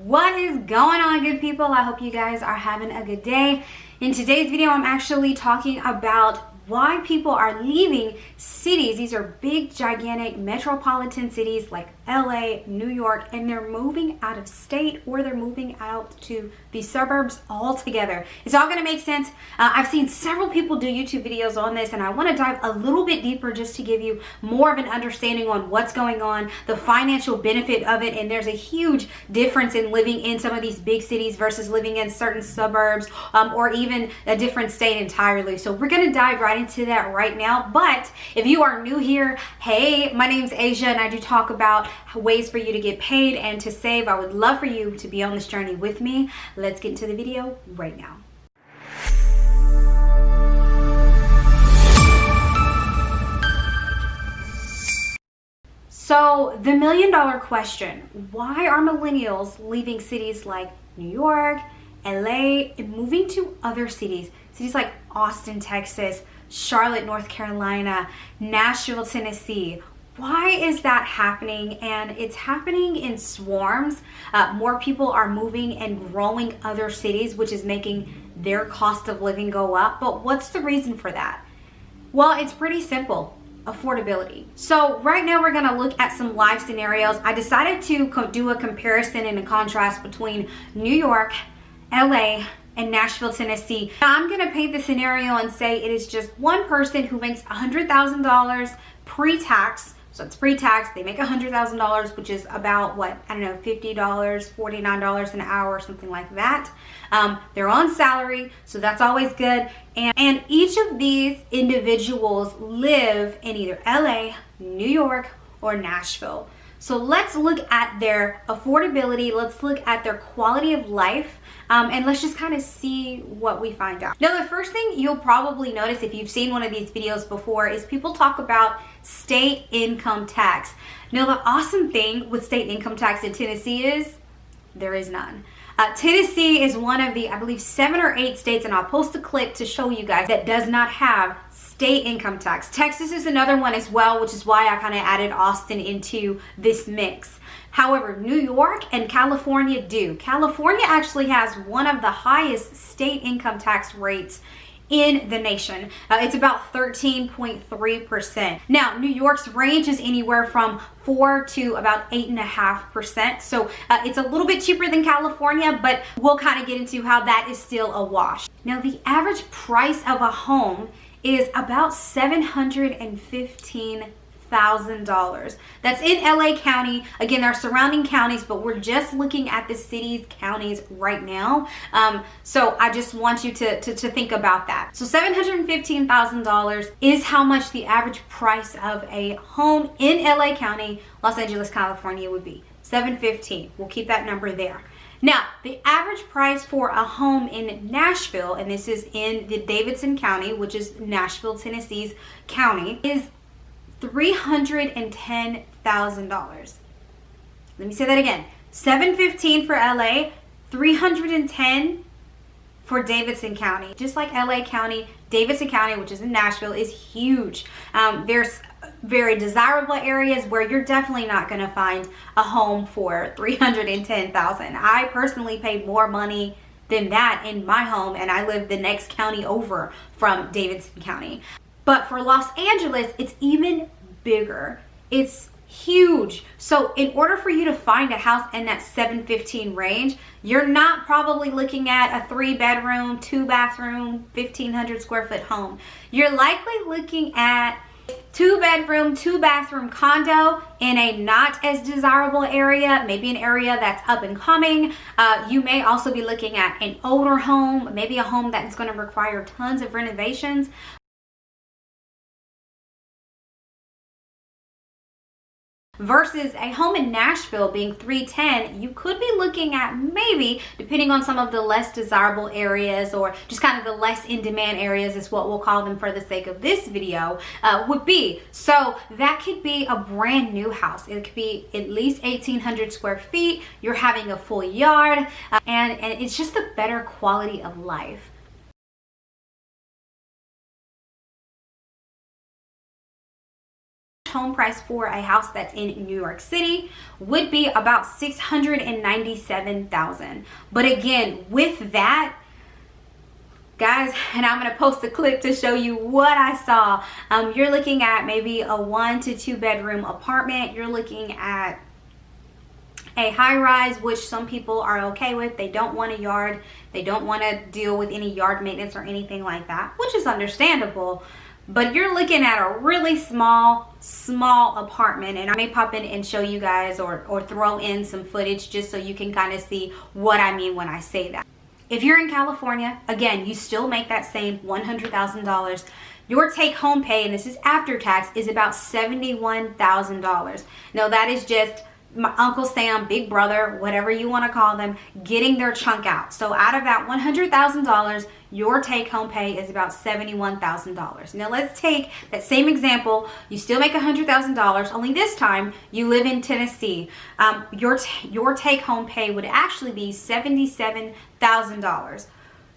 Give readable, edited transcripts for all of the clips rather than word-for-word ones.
What is going on, good people? I hope you guys are having a good day. In today's video, I'm actually talking about why people are leaving cities. These are big, gigantic metropolitan cities like LA, New York, and they're moving out of state or they're moving out to the suburbs altogether. It's all gonna make sense. I've seen several people do YouTube videos on this, and I wanna dive a little bit deeper just to give you more of an understanding on what's going on, the financial benefit of it, and there's a huge difference in living in some of these big cities versus living in certain suburbs or even a different state entirely. So we're gonna dive right into that right now. But if you are new here, hey, my name's Asia, and I do talk about ways for you to get paid and to save. I would love for you to be on this journey with me. Let's get into the video right now. So the $1 million question, why are millennials leaving cities like New York, LA, and moving to other cities like Austin, Texas, Charlotte, North Carolina, Nashville, Tennessee? Why is that happening? And it's happening in swarms. More people are moving and growing other cities, which is making their cost of living go up. But what's the reason for that? Well, it's pretty simple. Affordability. So right now we're going to look at some live scenarios. I decided to do a comparison and a contrast between New York, LA, and Nashville, Tennessee. Now, I'm going to paint the scenario and say it is just one person who makes $100,000 pre-tax. So it's pre-tax, they make $100,000, which is about what, I don't know, $50, $49 an hour, or something like that. They're on salary, so that's always good. And each of these individuals live in either LA, New York, or Nashville. So let's look at their affordability, let's look at their quality of life, and let's just kind of see what we find out. Now, the first thing you'll probably notice if you've seen one of these videos before is people talk about state income tax. Now, the awesome thing with state income tax in Tennessee is there is none. Tennessee is one of the, I believe, 7 or 8 states, and I'll post a clip to show you guys, that does not have state income tax. Texas is another one as well, which is why I kind of added Austin into this mix. However, New York and California do. California actually has one of the highest state income tax rates in the nation. It's about 13.3%. Now, New York's range is anywhere from 4 to about 8.5%. So it's a little bit cheaper than California, but we'll kind of get into how that is still a wash. Now, the average price of a home is about $715,000. That's in LA County. Again, there are surrounding counties, but we're just looking at the cities, counties right now. So I just want you to think about that. So $715,000 is how much the average price of a home in LA County, Los Angeles, California would be. $715,000. We'll keep that number there. Now, the average price for a home in Nashville, and this is in the Davidson County, which is Nashville, Tennessee's county, is $310,000. Let me say that again. $715,000 for LA, $310,000 for Davidson County. Just like LA County, Davidson County, which is in Nashville, is huge. There's very desirable areas where you're definitely not going to find a home for $310,000. I personally paid more money than that in my home, and I live the next county over from Davidson County. But for Los Angeles, it's even bigger. It's huge. So in order for you to find a house in that $715,000 range, you're not probably looking at a 3-bedroom, 2-bathroom, 1,500 square foot home. You're likely looking at 2-bedroom, 2-bathroom condo in a not as desirable area, maybe an area that's up and coming. You may also be looking at an older home, maybe a home that's going to require tons of renovations. Versus a home in Nashville being $310,000, you could be looking at maybe, depending on some of the less desirable areas or just kind of the less in demand areas is what we'll call them for the sake of this video, would be. So that could be a brand new house. It could be at least 1,800 square feet. You're having a full yard, and it's just a better quality of life. home price for a house that's in New York City would be about $697,000. But again, with that, guys, and I'm going to post a clip to show you what I saw. You're looking at maybe a 1 to 2 bedroom apartment. You're looking at a high rise, which some people are okay with. They don't want a yard. They don't want to deal with any yard maintenance or anything like that, which is understandable. But you're looking at a really small apartment, and I may pop in and show you guys or throw in some footage just so you can kind of see what I mean when I say that. If you're in California, again, you still make that same $100,000. Your take-home pay, and this is after tax, is about $71,000. Now, that is just my Uncle Sam, Big Brother, whatever you want to call them, getting their chunk out. So out of that $100,000, your take-home pay is about $71,000. Now let's take that same example. You still make $100,000, only this time you live in Tennessee. Your take-home pay would actually be $77,000.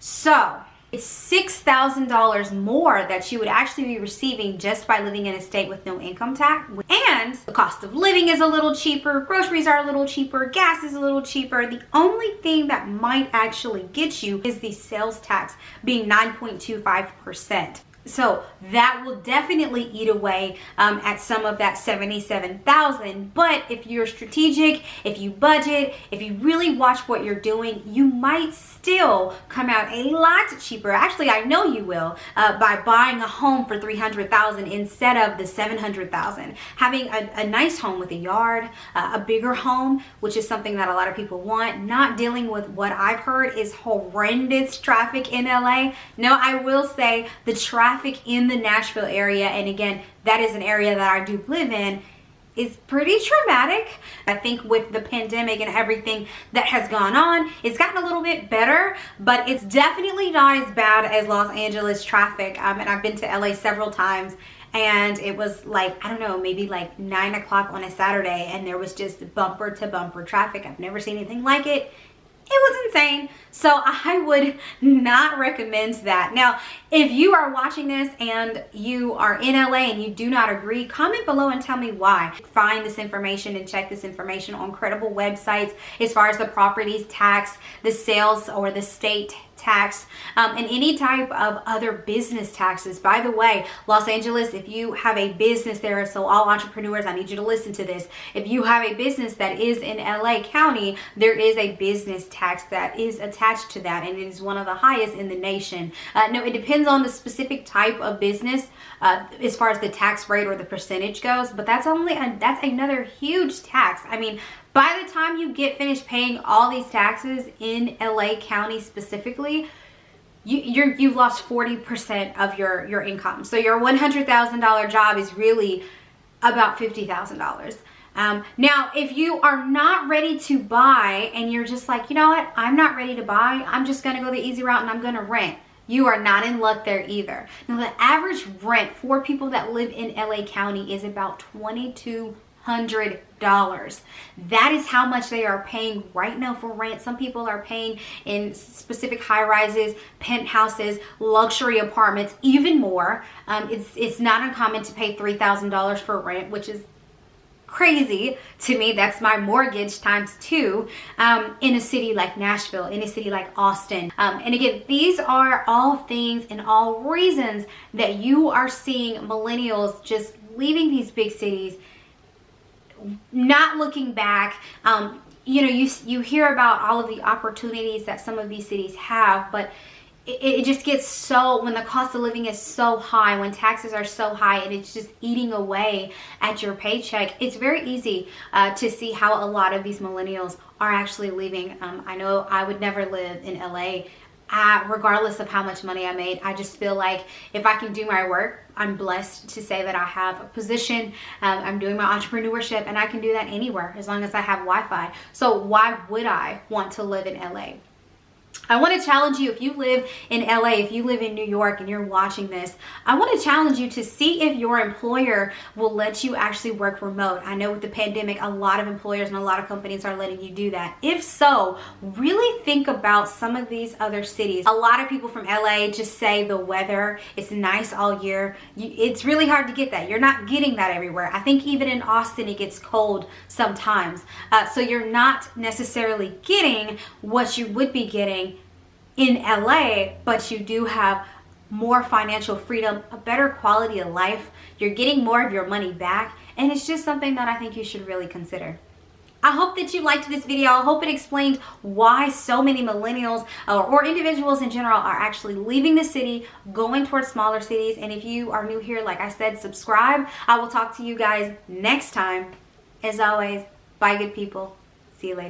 So it's $6,000 more that you would actually be receiving just by living in a state with no income tax. And the cost of living is a little cheaper, groceries are a little cheaper, gas is a little cheaper. The only thing that might actually get you is the sales tax being 9.25%. So that will definitely eat away at some of that $77,000. But if you're strategic, if you budget, if you really watch what you're doing, you might still come out a lot cheaper. Actually, I know you will by buying a home for $300,000 instead of the $700,000. Having a nice home with a yard, a bigger home, which is something that a lot of people want. Not dealing with what I've heard is horrendous traffic in LA. No, I will say the traffic in the Nashville area, and again, that is an area that I do live in, is pretty traumatic. I think with the pandemic and everything that has gone on, it's gotten a little bit better, but it's definitely not as bad as Los Angeles traffic. And I've been to LA several times, and it was like, I don't know, maybe like 9 o'clock on a Saturday, and there was just bumper to bumper traffic. I've never seen anything like it. It was insane. So I would not recommend that. Now, if you are watching this and you are in LA and you do not agree, comment below and tell me why. Find this information and check this information on credible websites as far as the properties tax, the sales or the state tax, and any type of other business taxes. By the way, Los Angeles, if you have a business there, so all entrepreneurs, I need you to listen to this. If you have a business that is in LA County, there is a business tax that is attached to that, and it is one of the highest in the nation. No, it depends on the specific type of business as far as the tax rate or the percentage goes, but that's another huge tax. I mean, by the time you get finished paying all these taxes in LA County specifically, you've lost 40% of your income. So your $100,000 job is really about $50,000. Now, if you are not ready to buy and you're just like, you know what, I'm not ready to buy, I'm just going to go the easy route and I'm going to rent. You are not in luck there either. Now, the average rent for people that live in LA County is about $2,200. That is how much they are paying right now for rent. Some people are paying in specific high rises, penthouses, luxury apartments, even more. It's not uncommon to pay $3,000 for rent, which is crazy to me. That's my mortgage times 2 in a city like Nashville, in a city like Austin. And again, these are all things and all reasons that you are seeing millennials just leaving these big cities, not looking back. You know, you hear about all of the opportunities that some of these cities have, but it just gets so, when the cost of living is so high, when taxes are so high, and it's just eating away at your paycheck, it's very easy to see how a lot of these millennials are actually leaving. I know I would never live in LA. Regardless of how much money I made, I just feel like if I can do my work, I'm blessed to say that I have a position, I'm doing my entrepreneurship, and I can do that anywhere as long as I have Wi-Fi. So why would I want to live in LA? I want to challenge you, if you live in LA, if you live in New York and you're watching this, I want to challenge you to see if your employer will let you actually work remote. I know with the pandemic, a lot of employers and a lot of companies are letting you do that. If so, really think about some of these other cities. A lot of people from LA just say the weather is nice all year. It's really hard to get that. You're not getting that everywhere. I think even in Austin, it gets cold sometimes. So you're not necessarily getting what you would be getting in LA, but you do have more financial freedom, a better quality of life. You're getting more of your money back, and it's just something that I think you should really consider. I hope that you liked this video. I hope it explained why so many millennials or individuals in general are actually leaving the city, going towards smaller cities. And if you are new here, like I said, subscribe. I will talk to you guys next time. As always, bye good people. See you later.